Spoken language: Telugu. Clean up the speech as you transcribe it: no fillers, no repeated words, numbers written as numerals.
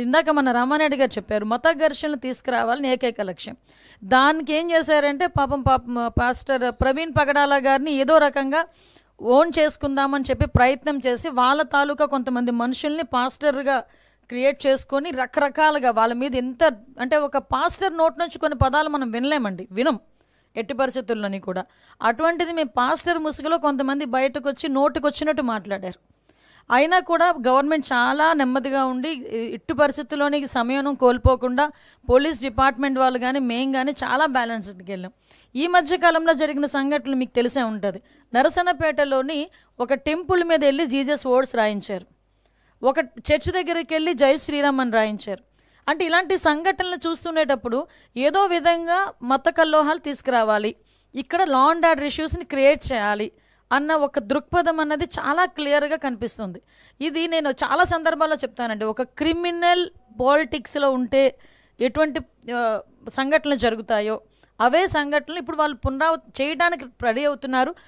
ఇందాక మన రామానాయుడు గారు చెప్పారు, మత ఘర్షణలు తీసుకురావాలని ఏకైక లక్ష్యం. దానికి ఏం చేశారంటే పాపం పాస్టర్ ప్రవీణ్ పగడాల గారిని ఏదో రకంగా ఓన్ చేసుకుందామని చెప్పి ప్రయత్నం చేసి వాళ్ళ తాలూకా కొంతమంది మనుషుల్ని పాస్టర్గా క్రియేట్ చేసుకొని రకరకాలుగా వాళ్ళ మీద ఎంత అంటే ఒక పాస్టర్ నోట్ నుంచి కొన్ని పదాలు మనం వినం ఎట్టి పరిస్థితుల్లోని కూడా. అటువంటిది మేము పాస్టర్ ముసుగులో కొంతమంది బయటకు వచ్చి నోటుకు వచ్చినట్టు మాట్లాడారు. అయినా కూడా గవర్నమెంట్ చాలా నెమ్మదిగా ఉండి ఇట్టి పరిస్థితుల్లోని సమయం కోల్పోకుండా పోలీస్ డిపార్ట్మెంట్ వాళ్ళు కానీ మేము కానీ చాలా బ్యాలెన్స్డ్కి వెళ్ళాం. ఈ మధ్యకాలంలో జరిగిన సంఘటనలు మీకు తెలిసే ఉంటుంది. నరసన్నపేటలోని ఒక టెంపుల్ మీద వెళ్ళి జీసస్ వర్డ్స్ రాయించారు, ఒక చర్చ్ దగ్గరికి వెళ్ళి జై శ్రీరామ్ అని రాయించారు. అంటే ఇలాంటి సంఘటనలు చూస్తుండేటప్పుడు ఏదో విధంగా మత కల్లోహాలు తీసుకురావాలి, ఇక్కడ లా అండ్ ఆర్డర్ ఇష్యూస్ని క్రియేట్ చేయాలి అన్న ఒక దృక్పథం అన్నది చాలా క్లియర్గా కనిపిస్తుంది. ఇది నేను చాలా సందర్భాల్లో చెప్తానండి. ఒక క్రిమినల్ పాలిటిక్స్లో ఉంటే ఎటువంటి సంఘటనలు జరుగుతాయో అవే సంఘటనలు ఇప్పుడు వాళ్ళు చేయడానికి రెడీ అవుతున్నారు.